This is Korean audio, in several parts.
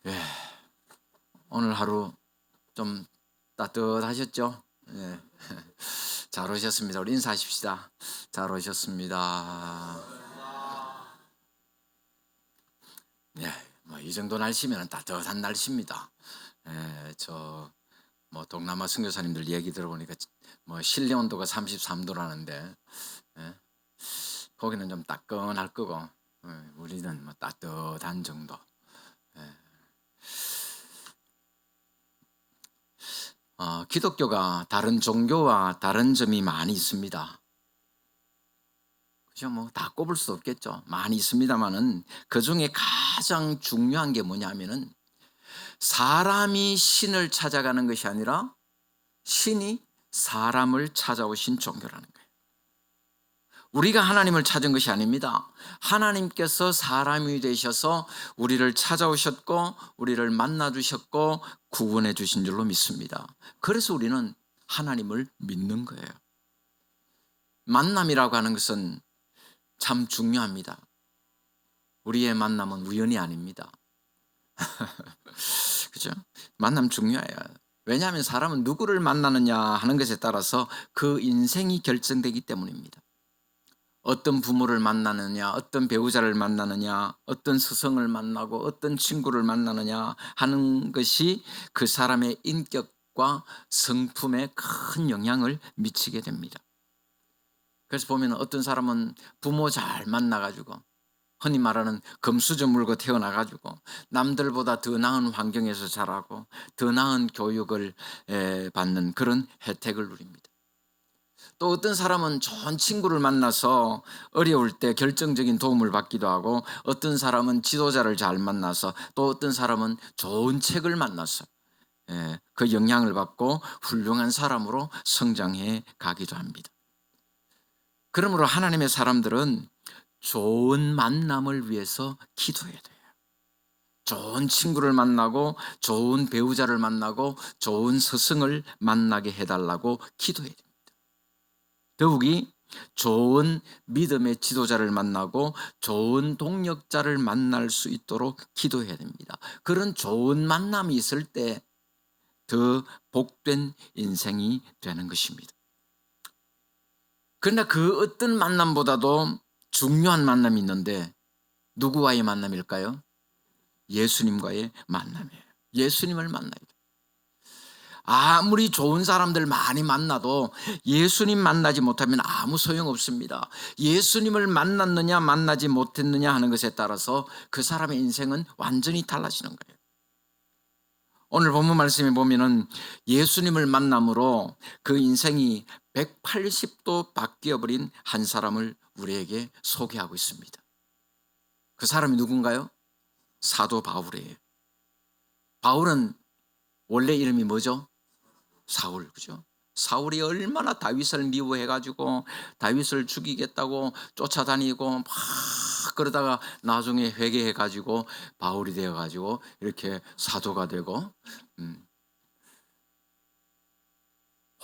예, 오늘 하루 좀 따뜻하셨죠? 예. 잘 오셨습니다. 우리 인사하십시다. 잘 오셨습니다. 예, 뭐 이 정도 날씨면 따뜻한 날씨입니다. 예, 동남아 선교사님들 얘기 들어보니까 뭐 실내 온도가 33도라는데 거기는 좀 따끈할 거고 우리는 뭐 따뜻한 정도. 기독교가 다른 종교와 다른 점이 많이 있습니다. 그죠? 뭐 다 꼽을 수 없겠죠. 많이 있습니다만은 그 중에 가장 중요한 게 뭐냐면은 사람이 신을 찾아가는 것이 아니라 신이 사람을 찾아오신 종교라는 거예요. 우리가 하나님을 찾은 것이 아닙니다. 하나님께서 사람이 되셔서 우리를 찾아오셨고 우리를 만나 주셨고 구원해 주신 줄로 믿습니다. 그래서 우리는 하나님을 믿는 거예요. 만남이라고 하는 것은 참 중요합니다. 우리의 만남은 우연이 아닙니다. 그죠? 만남 중요해요. 왜냐하면 사람은 누구를 만나느냐 하는 것에 따라서 그 인생이 결정되기 때문입니다. 어떤 부모를 만나느냐, 어떤 배우자를 만나느냐, 어떤 스승을 만나고 어떤 친구를 만나느냐 하는 것이 그 사람의 인격과 성품에 큰 영향을 미치게 됩니다. 그래서 보면 어떤 사람은 부모 잘 만나가지고 흔히 말하는 금수저 물고 태어나가지고 남들보다 더 나은 환경에서 자라고 더 나은 교육을 받는 그런 혜택을 누립니다. 또 어떤 사람은 좋은 친구를 만나서 어려울 때 결정적인 도움을 받기도 하고 어떤 사람은 지도자를 잘 만나서 또 어떤 사람은 좋은 책을 만나서 그 영향을 받고 훌륭한 사람으로 성장해 가기도 합니다. 그러므로 하나님의 사람들은 좋은 만남을 위해서 기도해야 돼요. 좋은 친구를 만나고 좋은 배우자를 만나고 좋은 스승을 만나게 해달라고 기도해야 됩니다. 더욱이 좋은 믿음의 지도자를 만나고 좋은 동력자를 만날 수 있도록 기도해야 됩니다. 그런 좋은 만남이 있을 때 더 복된 인생이 되는 것입니다. 그러나 그 어떤 만남보다도 중요한 만남이 있는데 누구와의 만남일까요? 예수님과의 만남이에요. 예수님을 만나야 돼요. 아무리 좋은 사람들 많이 만나도 예수님 만나지 못하면 아무 소용없습니다. 예수님을 만났느냐 만나지 못했느냐 하는 것에 따라서 그 사람의 인생은 완전히 달라지는 거예요. 오늘 본문 말씀에 보면은 예수님을 만남으로 그 인생이 180도 바뀌어버린 한 사람을 우리에게 소개하고 있습니다. 그 사람이 누군가요? 사도 바울이에요. 바울은 원래 이름이 뭐죠? 사울, 그죠? 사울이 얼마나 다윗을 미워해가지고 다윗을 죽이겠다고 쫓아다니고 막 그러다가 나중에 회개해가지고 바울이 되어가지고 이렇게 사도가 되고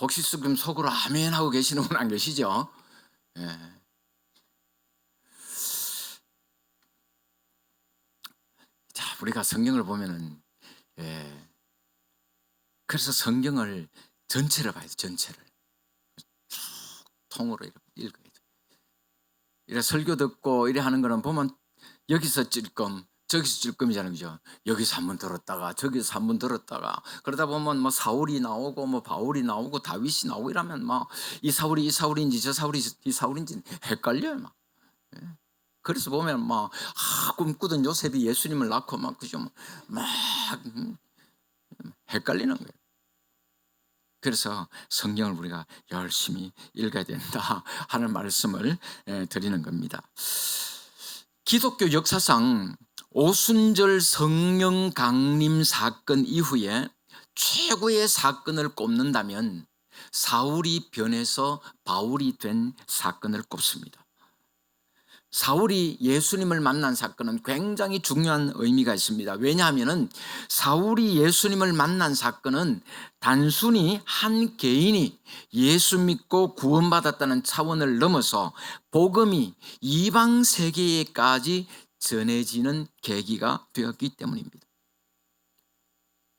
혹시 지금 속으로 아멘 하고 계시는 분 안 계시죠? 예. 자, 우리가 성경을 보면은 그래서 성경을 전체를 봐야 돼. 전체를 쭉 통으로 읽어야 돼. 이래 설교 듣고 이래 하는 거는 보면 여기서 찔끔 저기서 찔끔이잖아요, 그죠? 여기서 한 번 들었다가 저기서 한 번 들었다가 그러다 보면 뭐 사울이 나오고 뭐 바울이 나오고 다윗이 나오고 이러면 막 이 사울이 이 사울인지 저 사울이 이 사울인지 헷갈려요, 막. 그래서 보면 막 꿈꾸던 요셉이 예수님을 낳고 막 그죠? 막 헷갈리는 거예요. 그래서 성경을 우리가 열심히 읽어야 된다 하는 말씀을 드리는 겁니다. 기독교 역사상 오순절 성령 강림 사건 이후에 최고의 사건을 꼽는다면 사울이 변해서 바울이 된 사건을 꼽습니다. 사울이 예수님을 만난 사건은 굉장히 중요한 의미가 있습니다. 왜냐하면 사울이 예수님을 만난 사건은 단순히 한 개인이 예수 믿고 구원받았다는 차원을 넘어서 복음이 이방 세계에까지 전해지는 계기가 되었기 때문입니다.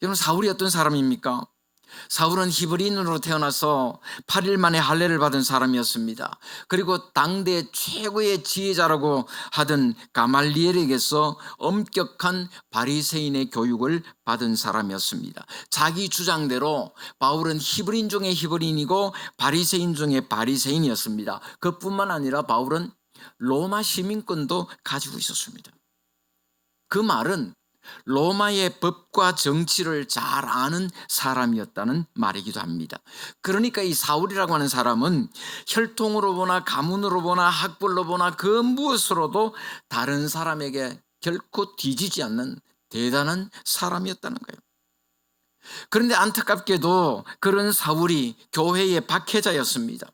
여러분, 사울이 어떤 사람입니까? 사울은 히브리인으로 태어나서 8일 만에 할례를 받은 사람이었습니다. 그리고 당대 최고의 지혜자라고 하던 가말리엘에게서 엄격한 바리새인의 교육을 받은 사람이었습니다. 자기 주장대로 바울은 히브리인 중에 히브리인이고 바리새인 중에 바리새인이었습니다. 그뿐만 아니라 바울은 로마 시민권도 가지고 있었습니다. 그 말은 로마의 법과 정치를 잘 아는 사람이었다는 말이기도 합니다. 그러니까 이 사울이라고 하는 사람은 혈통으로 보나 가문으로 보나 학벌로 보나 그 무엇으로도 다른 사람에게 결코 뒤지지 않는 대단한 사람이었다는 거예요. 그런데 안타깝게도 그런 사울이 교회의 박해자였습니다.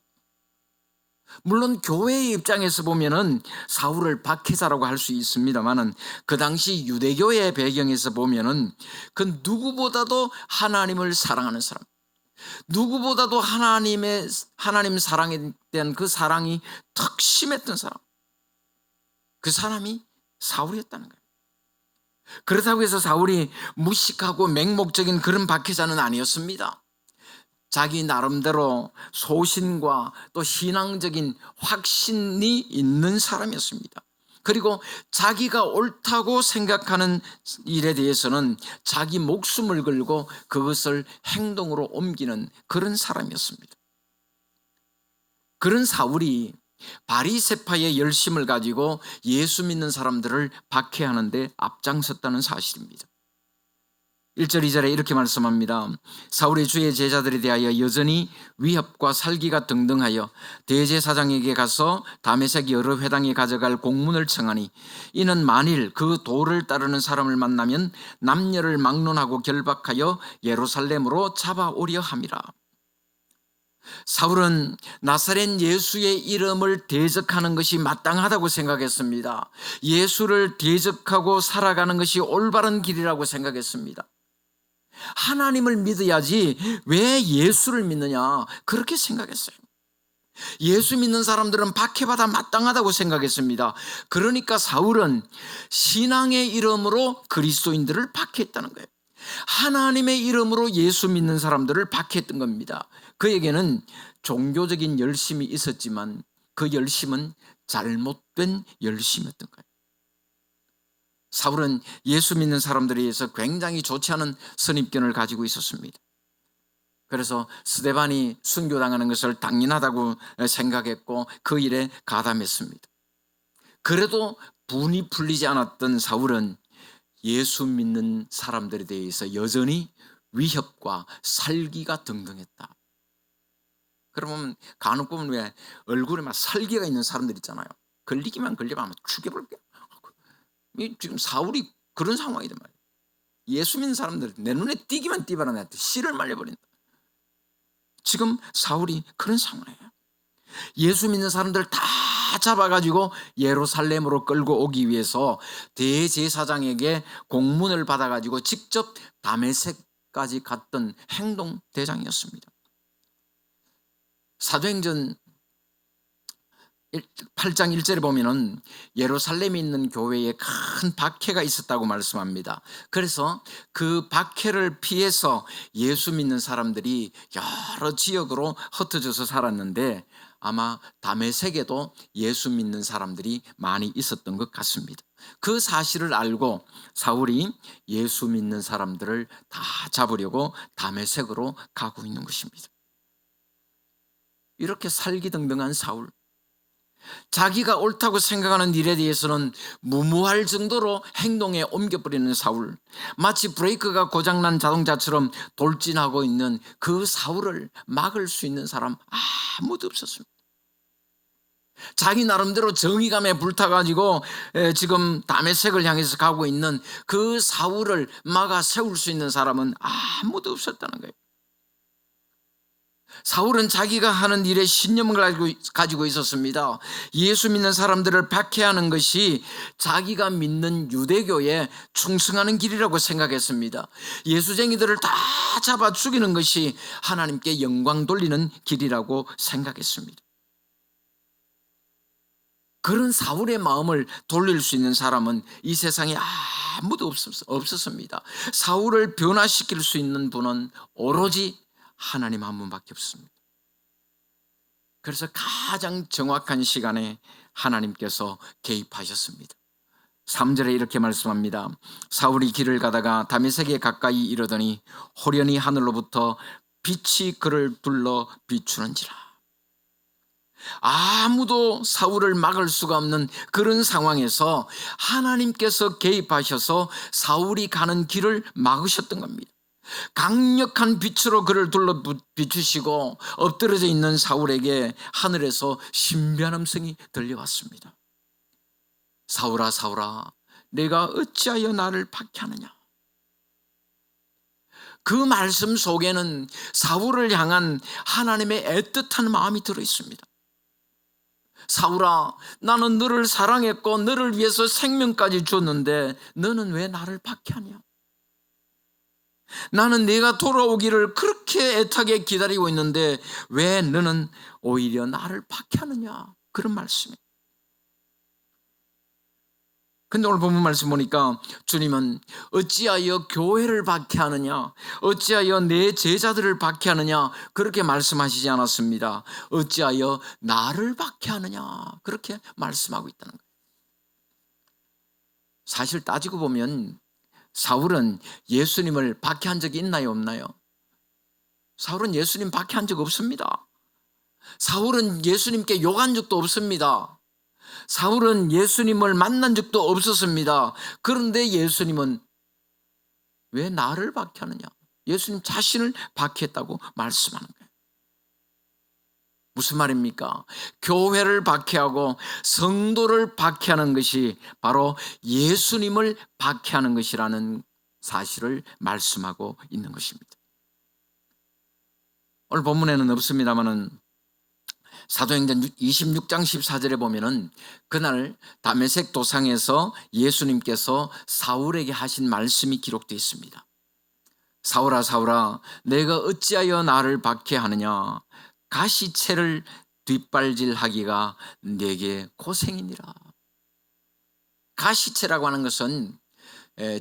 물론 교회의 입장에서 보면은 사울을 박해자라고 할 수 있습니다만은 그 당시 유대교의 배경에서 보면은 그 누구보다도 하나님을 사랑하는 사람, 누구보다도 하나님 사랑에 대한 그 사랑이 턱 심했던 사람, 그 사람이 사울이었다는 거예요. 그렇다고 해서 사울이 무식하고 맹목적인 그런 박해자는 아니었습니다. 자기 나름대로 소신과 또 신앙적인 확신이 있는 사람이었습니다. 그리고 자기가 옳다고 생각하는 일에 대해서는 자기 목숨을 걸고 그것을 행동으로 옮기는 그런 사람이었습니다. 그런 사울이 바리새파의 열심을 가지고 예수 믿는 사람들을 박해하는 데 앞장섰다는 사실입니다. 1절 2절에 이렇게 말씀합니다. 사울이 주의 제자들에 대하여 여전히 위협과 살기가 등등하여 대제사장에게 가서 다메섹 여러 회당에 가져갈 공문을 청하니 이는 만일 그 도를 따르는 사람을 만나면 남녀를 막론하고 결박하여 예루살렘으로 잡아오려 함이라. 사울은 나사렛 예수의 이름을 대적하는 것이 마땅하다고 생각했습니다. 예수를 대적하고 살아가는 것이 올바른 길이라고 생각했습니다. 하나님을 믿어야지 왜 예수를 믿느냐, 그렇게 생각했어요. 예수 믿는 사람들은 박해받아 마땅하다고 생각했습니다. 그러니까 사울은 신앙의 이름으로 그리스도인들을 박해했다는 거예요. 하나님의 이름으로 예수 믿는 사람들을 박해했던 겁니다. 그에게는 종교적인 열심이 있었지만 그 열심은 잘못된 열심이었던 거예요. 사울은 예수 믿는 사람들에 의해서 굉장히 좋지 않은 선입견을 가지고 있었습니다. 그래서 스데반이 순교당하는 것을 당연하다고 생각했고 그 일에 가담했습니다. 그래도 분이 풀리지 않았던 사울은 예수 믿는 사람들에 대해서 여전히 위협과 살기가 등등했다. 그러면 간혹 보면 왜 얼굴에 막 살기가 있는 사람들 있잖아요. 걸리기만 걸리면 죽여볼게. 지금 사울이 그런 상황이란 말이에요. 예수 믿는 사람들 내 눈에 띄기만 띄봐라 내한테 씨를 말려버린다. 지금 사울이 그런 상황이에요. 예수 믿는 사람들 다 잡아가지고 예루살렘으로 끌고 오기 위해서 대제사장에게 공문을 받아가지고 직접 다메섹까지 갔던 행동대장이었습니다. 사도행전 8장 1절에 보면은 예루살렘에 있는 교회에 큰 박해가 있었다고 말씀합니다. 그래서 그 박해를 피해서 예수 믿는 사람들이 여러 지역으로 흩어져서 살았는데 아마 다메섹에도 예수 믿는 사람들이 많이 있었던 것 같습니다. 그 사실을 알고 사울이 예수 믿는 사람들을 다 잡으려고 다메섹으로 가고 있는 것입니다. 이렇게 살기등등한 사울, 자기가 옳다고 생각하는 일에 대해서는 무모할 정도로 행동에 옮겨버리는 사울, 마치 브레이크가 고장난 자동차처럼 돌진하고 있는 그 사울을 막을 수 있는 사람 아무도 없었습니다. 자기 나름대로 정의감에 불타가지고 지금 다메섹을 향해서 가고 있는 그 사울을 막아 세울 수 있는 사람은 아무도 없었다는 거예요. 사울은 자기가 하는 일에 신념을 가지고 있었습니다. 예수 믿는 사람들을 박해하는 것이 자기가 믿는 유대교에 충성하는 길이라고 생각했습니다. 예수쟁이들을 다 잡아 죽이는 것이 하나님께 영광 돌리는 길이라고 생각했습니다. 그런 사울의 마음을 돌릴 수 있는 사람은 이 세상에 아무도 없었습니다. 사울을 변화시킬 수 있는 분은 오로지 하나님 한 분밖에 없습니다. 그래서 가장 정확한 시간에 하나님께서 개입하셨습니다. 3절에 이렇게 말씀합니다. 사울이 길을 가다가 다메섹에 가까이 이르더니 호련히 하늘로부터 빛이 그를 둘러 비추는지라. 아무도 사울을 막을 수가 없는 그런 상황에서 하나님께서 개입하셔서 사울이 가는 길을 막으셨던 겁니다. 강력한 빛으로 그를 둘러 비추시고 엎드려져 있는 사울에게 하늘에서 신비한 음성이 들려왔습니다. 사울아 사울아 내가 어찌하여 나를 박해하느냐. 그 말씀 속에는 사울을 향한 하나님의 애틋한 마음이 들어있습니다. 사울아 나는 너를 사랑했고 너를 위해서 생명까지 줬는데 너는 왜 나를 박해하냐. 나는 네가 돌아오기를 그렇게 애타게 기다리고 있는데 왜 너는 오히려 나를 박해하느냐. 그런 말씀이에요. 근데 오늘 본문 말씀 보니까 주님은 어찌하여 교회를 박해하느냐, 어찌하여 내 제자들을 박해하느냐 그렇게 말씀하시지 않았습니다. 어찌하여 나를 박해하느냐 그렇게 말씀하고 있다는 거예요. 사실 따지고 보면 사울은 예수님을 박해한 적이 있나요 없나요? 사울은 예수님 박해한 적 없습니다. 사울은 예수님께 욕한 적도 없습니다. 사울은 예수님을 만난 적도 없었습니다. 그런데 예수님은 왜 나를 박해하느냐? 예수님 자신을 박해했다고 말씀하는 거예요. 무슨 말입니까? 교회를 박해하고 성도를 박해하는 것이 바로 예수님을 박해하는 것이라는 사실을 말씀하고 있는 것입니다. 오늘 본문에는 없습니다만은 사도행전 26장 14절에 보면은 그날 다메섹 도상에서 예수님께서 사울에게 하신 말씀이 기록되어 있습니다. 사울아 사울아 내가 어찌하여 나를 박해하느냐. 가시채를 뒷발질하기가 내게 고생이니라. 가시채라고 하는 것은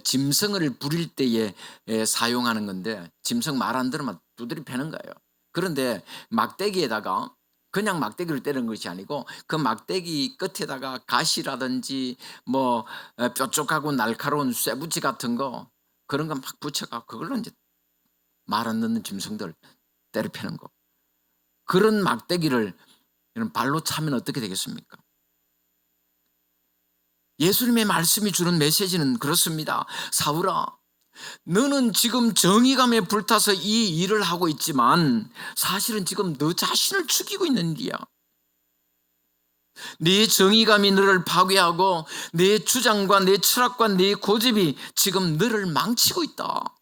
짐승을 부릴 때에 사용하는 건데 짐승 말 안 들으면 두드려 패는 거예요. 그런데 막대기에다가 그냥 막대기를 때리는 것이 아니고 그 막대기 끝에다가 가시라든지 뭐 뾰족하고 날카로운 쇠붙이 같은 거 그런 거 막 붙여가 그걸로 이제 말 안 듣는 짐승들 때려 패는 거. 그런 막대기를 발로 차면 어떻게 되겠습니까? 예수님의 말씀이 주는 메시지는 그렇습니다. 사울아 너는 지금 정의감에 불타서 이 일을 하고 있지만 사실은 지금 너 자신을 죽이고 있는 일이야. 네 정의감이 너를 파괴하고 네 주장과 네 철학과 네 고집이 지금 너를 망치고 있다.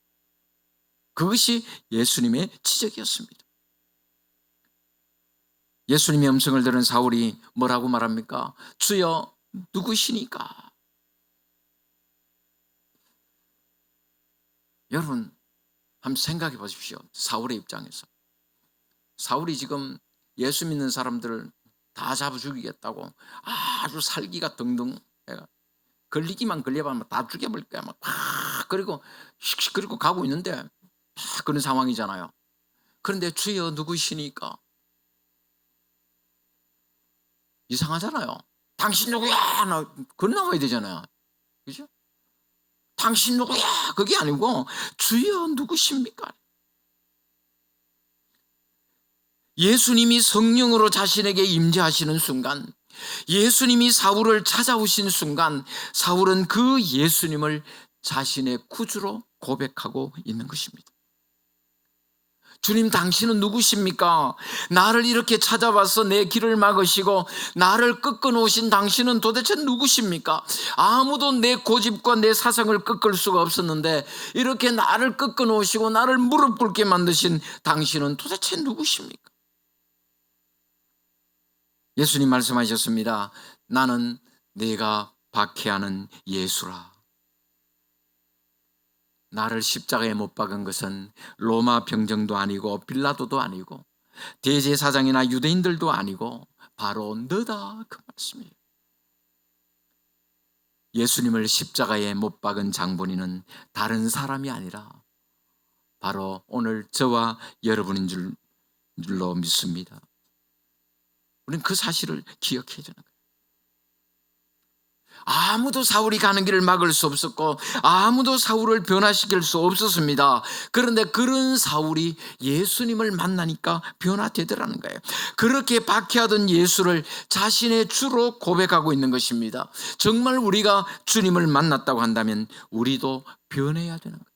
그것이 예수님의 지적이었습니다. 예수님의 음성을 들은 사울이 뭐라고 말합니까? 주여 누구시니까? 여러분 한번 생각해 보십시오. 사울의 입장에서 사울이 지금 예수 믿는 사람들을 다 잡아 죽이겠다고 아주 살기가 등등 걸리기만 걸려봐면 다 죽여버릴 거야. 막 그리고 씩씩 그리고 가고 있는데 그런 상황이잖아요. 그런데 주여 누구시니까? 이상하잖아요. 당신 누구야? 그건 나와야 되잖아요. 그죠? 당신 누구야? 그게 아니고 주여 누구십니까? 예수님이 성령으로 자신에게 임재하시는 순간, 예수님이 사울을 찾아오신 순간 사울은 그 예수님을 자신의 구주로 고백하고 있는 것입니다. 주님 당신은 누구십니까? 나를 이렇게 찾아와서 내 길을 막으시고 나를 꺾어 놓으신 당신은 도대체 누구십니까? 아무도 내 고집과 내 사상을 꺾을 수가 없었는데 이렇게 나를 꺾어 놓으시고 나를 무릎 꿇게 만드신 당신은 도대체 누구십니까? 예수님 말씀하셨습니다. 나는 네가 박해하는 예수라. 나를 십자가에 못 박은 것은 로마 병정도 아니고 빌라도도 아니고 대제사장이나 유대인들도 아니고 바로 너다 그 말씀이에요. 예수님을 십자가에 못 박은 장본인은 다른 사람이 아니라 바로 오늘 저와 여러분인 줄로 믿습니다. 우리는 그 사실을 기억해야 되는 거예요. 아무도 사울이 가는 길을 막을 수 없었고 아무도 사울을 변화시킬 수 없었습니다. 그런데 그런 사울이 예수님을 만나니까 변화되더라는 거예요. 그렇게 박해하던 예수를 자신의 주로 고백하고 있는 것입니다. 정말 우리가 주님을 만났다고 한다면 우리도 변해야 되는 거예요.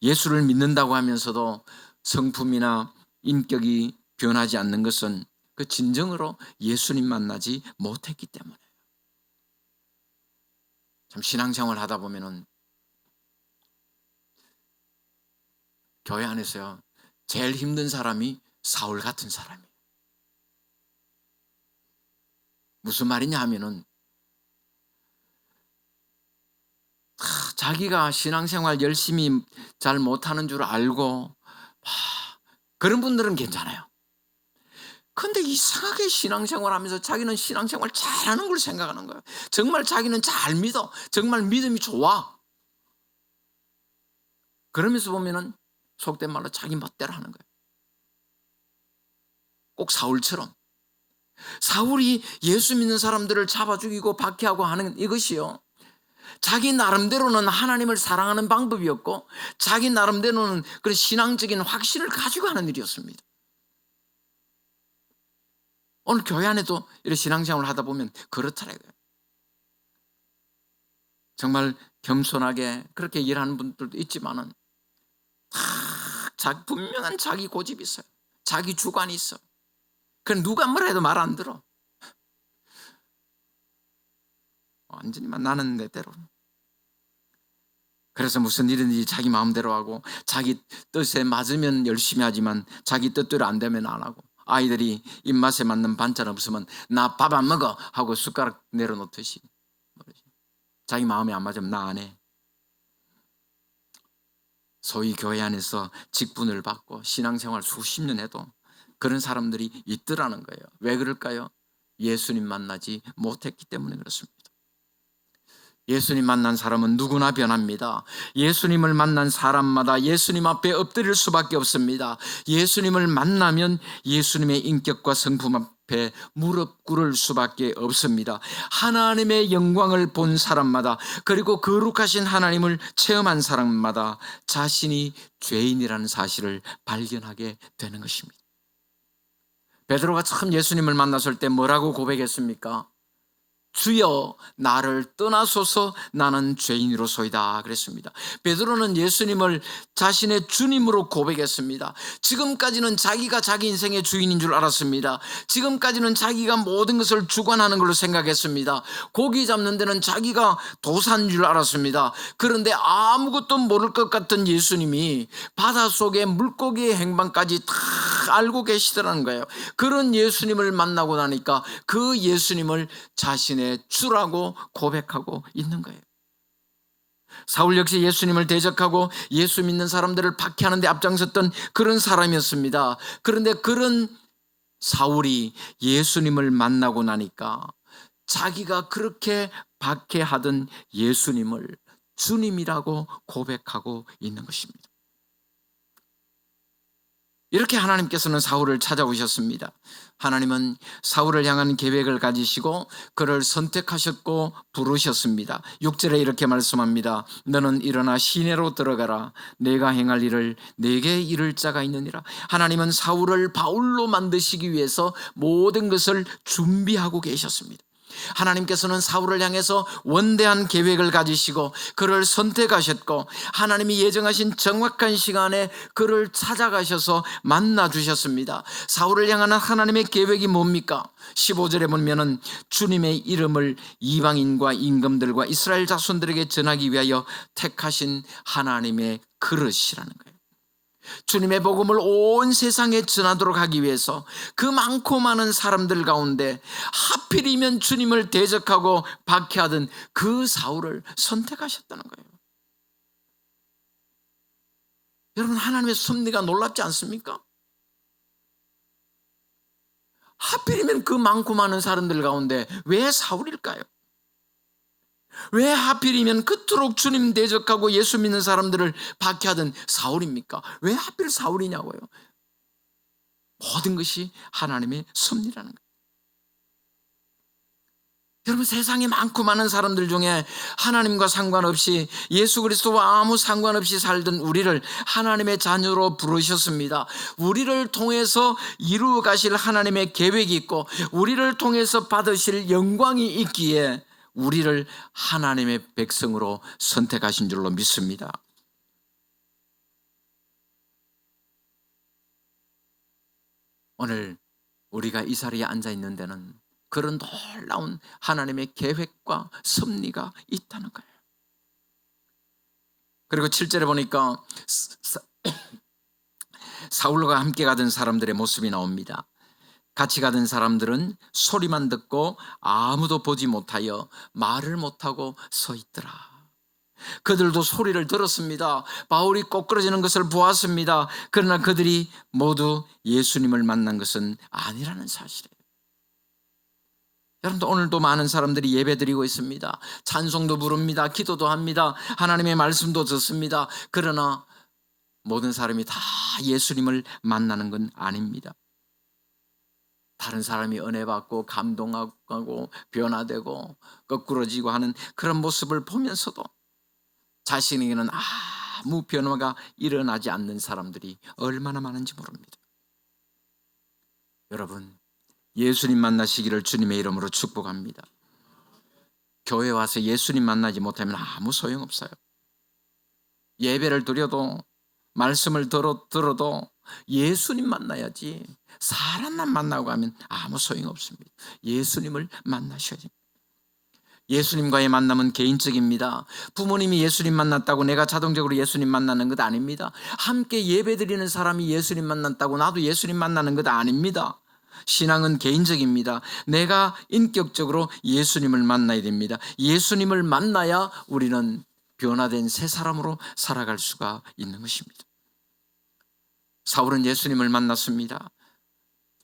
예수를 믿는다고 하면서도 성품이나 인격이 변하지 않는 것은 그 진정으로 예수님 만나지 못했기 때문에. 참 신앙생활 하다 보면은 교회 안에서요 제일 힘든 사람이 사울 같은 사람이에요. 무슨 말이냐 하면은 자기가 신앙생활 열심히 잘 못하는 줄 알고 그런 분들은 괜찮아요. 근데 이상하게 신앙생활 하면서 자기는 신앙생활 잘하는 걸 생각하는 거예요. 정말 자기는 잘 믿어. 정말 믿음이 좋아. 그러면서 보면은 속된 말로 자기 멋대로 하는 거예요. 꼭 사울처럼. 사울이 예수 믿는 사람들을 잡아 죽이고 박해하고 하는 이것이요. 자기 나름대로는 하나님을 사랑하는 방법이었고 자기 나름대로는 그런 신앙적인 확신을 가지고 하는 일이었습니다. 오늘 교회 안에도 이런 신앙생활을 하다 보면 그렇더라고요. 정말 겸손하게 그렇게 일하는 분들도 있지만은 다 분명한 자기 고집이 있어요. 자기 주관이 있어. 그럼 누가 뭐라 해도 말 안 들어. 완전히 나는 내 대로. 그래서 무슨 일이든지 자기 마음대로 하고 자기 뜻에 맞으면 열심히 하지만 자기 뜻대로 안 되면 안 하고 아이들이 입맛에 맞는 반찬 없으면 나 밥 안 먹어 하고 숟가락 내려놓듯이 자기 마음에 안 맞으면 나 안 해. 소위 교회 안에서 직분을 받고 신앙생활 수십 년 해도 그런 사람들이 있더라는 거예요. 왜 그럴까요? 예수님 만나지 못했기 때문에 그렇습니다. 예수님 만난 사람은 누구나 변합니다. 예수님을 만난 사람마다 예수님 앞에 엎드릴 수밖에 없습니다. 예수님을 만나면 예수님의 인격과 성품 앞에 무릎 꿇을 수밖에 없습니다. 하나님의 영광을 본 사람마다 그리고 거룩하신 하나님을 체험한 사람마다 자신이 죄인이라는 사실을 발견하게 되는 것입니다. 베드로가 처음 예수님을 만났을 때 뭐라고 고백했습니까? 주여 나를 떠나소서 나는 죄인으로소이다 그랬습니다. 베드로는 예수님을 자신의 주님으로 고백했습니다. 지금까지는 자기가 자기 인생의 주인인 줄 알았습니다. 지금까지는 자기가 모든 것을 주관하는 걸로 생각했습니다. 고기 잡는 데는 자기가 도사인 줄 알았습니다. 그런데 아무것도 모를 것 같은 예수님이 바닷속의 물고기의 행방까지 다 알고 계시더라는 거예요. 그런 예수님을 만나고 나니까 그 예수님을 자신의 주라고 고백하고 있는 거예요. 사울 역시 예수님을 대적하고 예수 믿는 사람들을 박해하는 데 앞장섰던 그런 사람이었습니다. 그런데 그런 사울이 예수님을 만나고 나니까 자기가 그렇게 박해하던 예수님을 주님이라고 고백하고 있는 것입니다. 이렇게 하나님께서는 사울을 찾아오셨습니다. 하나님은 사울을 향한 계획을 가지시고 그를 선택하셨고 부르셨습니다. 6절에 이렇게 말씀합니다. 너는 일어나 시내로 들어가라. 내가 행할 일을 내게 이를 자가 있느니라. 하나님은 사울을 바울로 만드시기 위해서 모든 것을 준비하고 계셨습니다. 하나님께서는 사울을 향해서 원대한 계획을 가지시고 그를 선택하셨고 하나님이 예정하신 정확한 시간에 그를 찾아가셔서 만나 주셨습니다. 사울을 향한 하나님의 계획이 뭡니까? 15절에 보면은 주님의 이름을 이방인과 임금들과 이스라엘 자손들에게 전하기 위하여 택하신 하나님의 그릇이라는 거예요. 주님의 복음을 온 세상에 전하도록 하기 위해서 그 많고 많은 사람들 가운데 하필이면 주님을 대적하고 박해하던 그 사울을 선택하셨다는 거예요. 여러분, 하나님의 섭리가 놀랍지 않습니까? 하필이면 그 많고 많은 사람들 가운데 왜 사울일까요? 왜 하필이면 그토록 주님 대적하고 예수 믿는 사람들을 박해하던 사울입니까? 왜 하필 사울이냐고요. 모든 것이 하나님의 섭리라는 거예요. 여러분, 세상에 많고 많은 사람들 중에 하나님과 상관없이, 예수 그리스도와 아무 상관없이 살던 우리를 하나님의 자녀로 부르셨습니다. 우리를 통해서 이루어 가실 하나님의 계획이 있고 우리를 통해서 받으실 영광이 있기에 우리를 하나님의 백성으로 선택하신 줄로 믿습니다. 오늘 우리가 이 자리에 앉아 있는 데는 그런 놀라운 하나님의 계획과 섭리가 있다는 거예요. 그리고 7절에 보니까 사울과 함께 가던 사람들의 모습이 나옵니다. 같이 가던 사람들은 소리만 듣고 아무도 보지 못하여 말을 못하고 서 있더라. 그들도 소리를 들었습니다. 바울이 꼬꾸라지는 것을 보았습니다. 그러나 그들이 모두 예수님을 만난 것은 아니라는 사실이에요. 여러분들, 오늘도 많은 사람들이 예배드리고 있습니다. 찬송도 부릅니다. 기도도 합니다. 하나님의 말씀도 듣습니다. 그러나 모든 사람이 다 예수님을 만나는 건 아닙니다. 다른 사람이 은혜 받고 감동하고 변화되고 거꾸러지고 하는 그런 모습을 보면서도 자신에게는 아무 변화가 일어나지 않는 사람들이 얼마나 많은지 모릅니다. 여러분, 예수님 만나시기를 주님의 이름으로 축복합니다. 교회 와서 예수님 만나지 못하면 아무 소용없어요. 예배를 드려도 말씀을 들어도 예수님 만나야지, 사람만 만나고 하면 아무 소용없습니다. 예수님을 만나셔야 됩니다. 예수님과의 만남은 개인적입니다. 부모님이 예수님 만났다고 내가 자동적으로 예수님 만나는 것 아닙니다. 함께 예배드리는 사람이 예수님 만났다고 나도 예수님 만나는 것 아닙니다. 신앙은 개인적입니다. 내가 인격적으로 예수님을 만나야 됩니다. 예수님을 만나야 우리는 변화된 새 사람으로 살아갈 수가 있는 것입니다. 사울은 예수님을 만났습니다.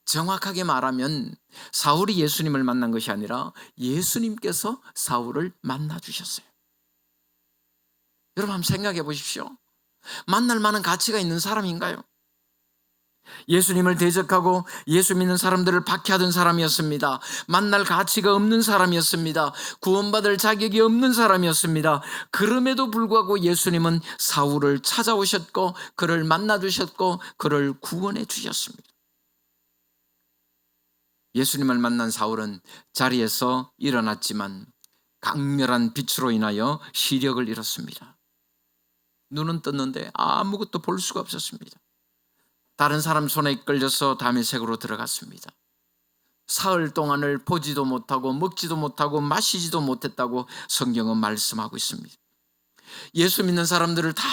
정확하게 말하면 사울이 예수님을 만난 것이 아니라 예수님께서 사울을 만나 주셨어요. 여러분, 한번 생각해 보십시오. 만날 만한 가치가 있는 사람인가요? 예수님을 대적하고 예수 믿는 사람들을 박해하던 사람이었습니다. 만날 가치가 없는 사람이었습니다. 구원받을 자격이 없는 사람이었습니다. 그럼에도 불구하고 예수님은 사울을 찾아오셨고 그를 만나 주셨고 그를 구원해 주셨습니다. 예수님을 만난 사울은 자리에서 일어났지만 강렬한 빛으로 인하여 시력을 잃었습니다. 눈은 떴는데 아무것도 볼 수가 없었습니다. 다른 사람 손에 이끌려서 다메섹으로 들어갔습니다. 사흘 동안을 보지도 못하고 먹지도 못하고 마시지도 못했다고 성경은 말씀하고 있습니다. 예수 믿는 사람들을 다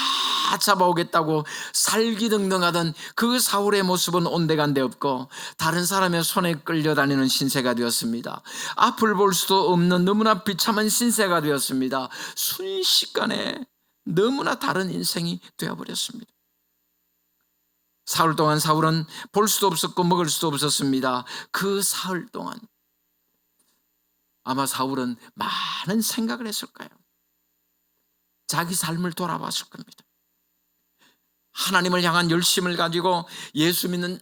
잡아오겠다고 살기등등하던 그 사울의 모습은 온데간데 없고 다른 사람의 손에 끌려다니는 신세가 되었습니다. 앞을 볼 수도 없는 너무나 비참한 신세가 되었습니다. 순식간에 너무나 다른 인생이 되어버렸습니다. 사흘 동안 사울은 볼 수도 없었고 먹을 수도 없었습니다. 그 사흘 동안 아마 사울은 많은 생각을 했을 거예요. 자기 삶을 돌아봤을 겁니다. 하나님을 향한 열심을 가지고 예수 믿는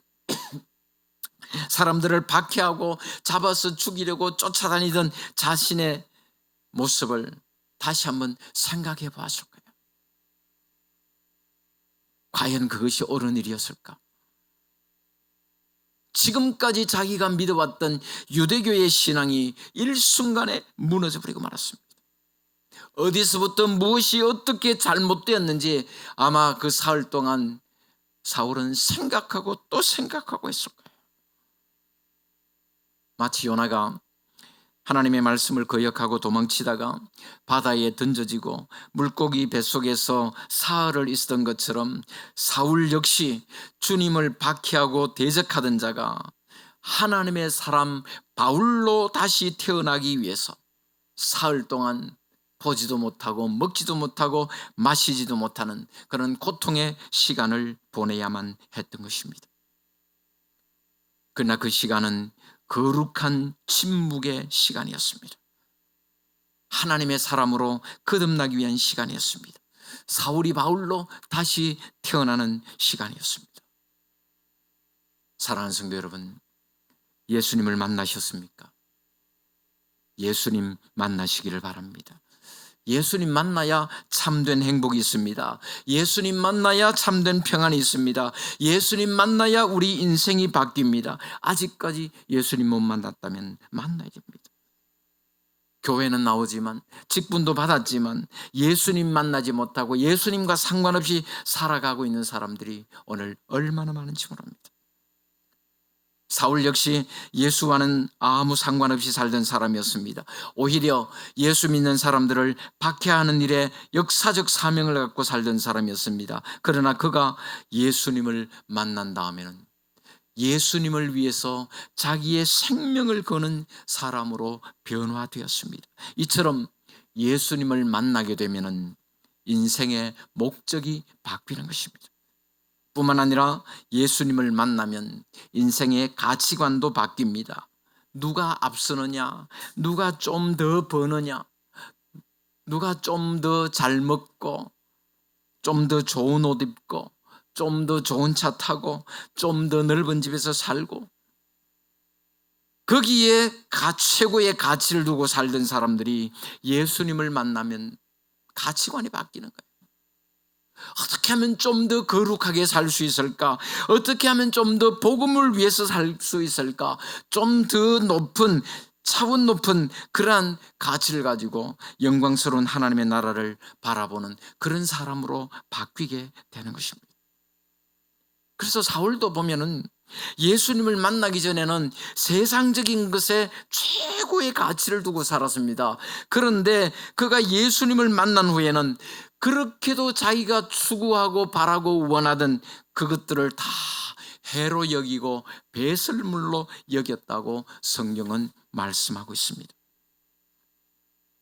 사람들을 박해하고 잡아서 죽이려고 쫓아다니던 자신의 모습을 다시 한번 생각해 보았을 거예요. 과연 그것이 옳은 일이었을까? 지금까지 자기가 믿어왔던 유대교의 신앙이 일순간에 무너져버리고 말았습니다. 어디서부터 무엇이 어떻게 잘못되었는지 아마 그 사흘 동안 사울은 생각하고 또 생각하고 했을 거예요. 마치 요나가 하나님의 말씀을 거역하고 도망치다가 바다에 던져지고 물고기 뱃속에서 사흘을 있었던 것처럼 사울 역시 주님을 박해하고 대적하던 자가 하나님의 사람 바울로 다시 태어나기 위해서 사흘 동안 보지도 못하고 먹지도 못하고 마시지도 못하는 그런 고통의 시간을 보내야만 했던 것입니다. 그러나 그 시간은 거룩한 침묵의 시간이었습니다. 하나님의 사람으로 거듭나기 위한 시간이었습니다. 사울이 바울로 다시 태어나는 시간이었습니다. 사랑하는 성도 여러분, 예수님을 만나셨습니까? 예수님 만나시기를 바랍니다. 예수님 만나야 참된 행복이 있습니다. 예수님 만나야 참된 평안이 있습니다. 예수님 만나야 우리 인생이 바뀝니다. 아직까지 예수님 못 만났다면 만나야 됩니다. 교회는 나오지만, 직분도 받았지만 예수님 만나지 못하고 예수님과 상관없이 살아가고 있는 사람들이 오늘 얼마나 많은지 모릅니다. 사울 역시 예수와는 아무 상관없이 살던 사람이었습니다. 오히려 예수 믿는 사람들을 박해하는 일에 역사적 사명을 갖고 살던 사람이었습니다. 그러나 그가 예수님을 만난 다음에는 예수님을 위해서 자기의 생명을 거는 사람으로 변화되었습니다. 이처럼 예수님을 만나게 되면 인생의 목적이 바뀌는 것입니다. 뿐만 아니라 예수님을 만나면 인생의 가치관도 바뀝니다. 누가 앞서느냐, 누가 좀 더 버느냐, 누가 좀 더 잘 먹고, 좀 더 좋은 옷 입고, 좀 더 좋은 차 타고, 좀 더 넓은 집에서 살고, 거기에 최고의 가치를 두고 살던 사람들이 예수님을 만나면 가치관이 바뀌는 거예요. 어떻게 하면 좀 더 거룩하게 살 수 있을까? 어떻게 하면 좀 더 복음을 위해서 살 수 있을까? 좀 더 높은, 차원 높은 그러한 가치를 가지고 영광스러운 하나님의 나라를 바라보는 그런 사람으로 바뀌게 되는 것입니다. 그래서 사울도 보면은 예수님을 만나기 전에는 세상적인 것에 최고의 가치를 두고 살았습니다. 그런데 그가 예수님을 만난 후에는 그렇게도 자기가 추구하고 바라고 원하던 그것들을 다 해로 여기고 배설물로 여겼다고 성경은 말씀하고 있습니다.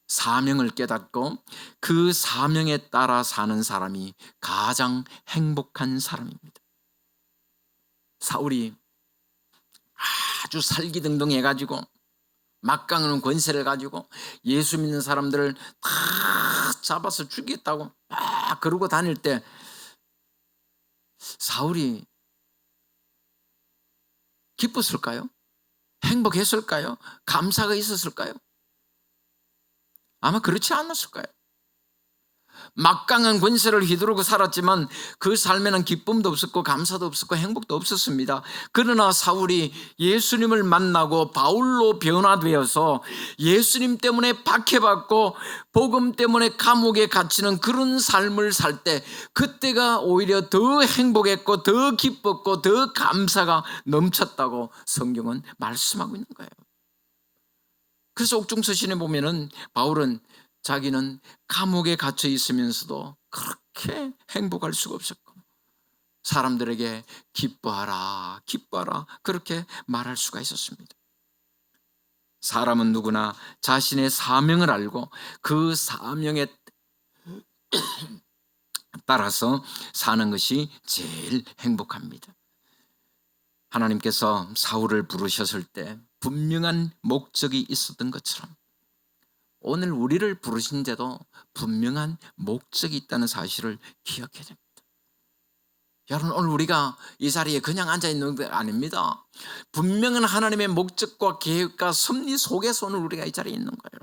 사명을 깨닫고 그 사명에 따라 사는 사람이 가장 행복한 사람입니다. 사울이 아주 살기등등해가지고 막강한 권세를 가지고 예수 믿는 사람들을 다 잡아서 죽이겠다고 막 그러고 다닐 때 사울이 기뻤을까요? 행복했을까요? 감사가 있었을까요? 아마 그렇지 않았을 거예요. 막강한 권세를 휘두르고 살았지만 그 삶에는 기쁨도 없었고 감사도 없었고 행복도 없었습니다. 그러나 사울이 예수님을 만나고 바울로 변화되어서 예수님 때문에 박해받고 복음 때문에 감옥에 갇히는 그런 삶을 살 때 그때가 오히려 더 행복했고 더 기뻤고 더 감사가 넘쳤다고 성경은 말씀하고 있는 거예요. 그래서 옥중서신에 보면은 바울은 자기는 감옥에 갇혀 있으면서도 그렇게 행복할 수가 없었고 사람들에게 기뻐하라 기뻐하라 그렇게 말할 수가 있었습니다. 사람은 누구나 자신의 사명을 알고 그 사명에 따라서 사는 것이 제일 행복합니다. 하나님께서 사울을 부르셨을 때 분명한 목적이 있었던 것처럼 오늘 우리를 부르신 데도 분명한 목적이 있다는 사실을 기억해야 됩니다. 여러분, 오늘 우리가 이 자리에 그냥 앉아있는 게 아닙니다. 분명한 하나님의 목적과 계획과 섭리 속에서 오늘 우리가 이 자리에 있는 거예요.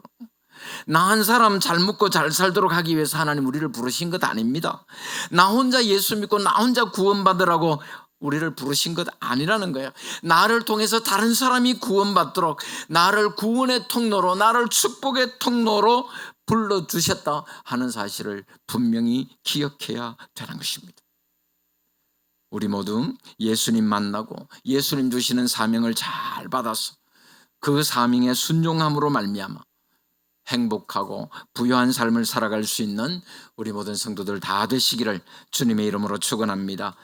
나 한 사람 잘 먹고 잘 살도록 하기 위해서 하나님 우리를 부르신 것 아닙니다. 나 혼자 예수 믿고 나 혼자 구원받으라고 우리를 부르신 것 아니라는 거예요. 나를 통해서 다른 사람이 구원받도록 나를 구원의 통로로 나를 축복의 통로로 불러주셨다 하는 사실을 분명히 기억해야 되는 것입니다. 우리 모두 예수님 만나고 예수님 주시는 사명을 잘 받아서 그 사명에 순종함으로 말미암아 행복하고 부유한 삶을 살아갈 수 있는 우리 모든 성도들 다 되시기를 주님의 이름으로 축원합니다.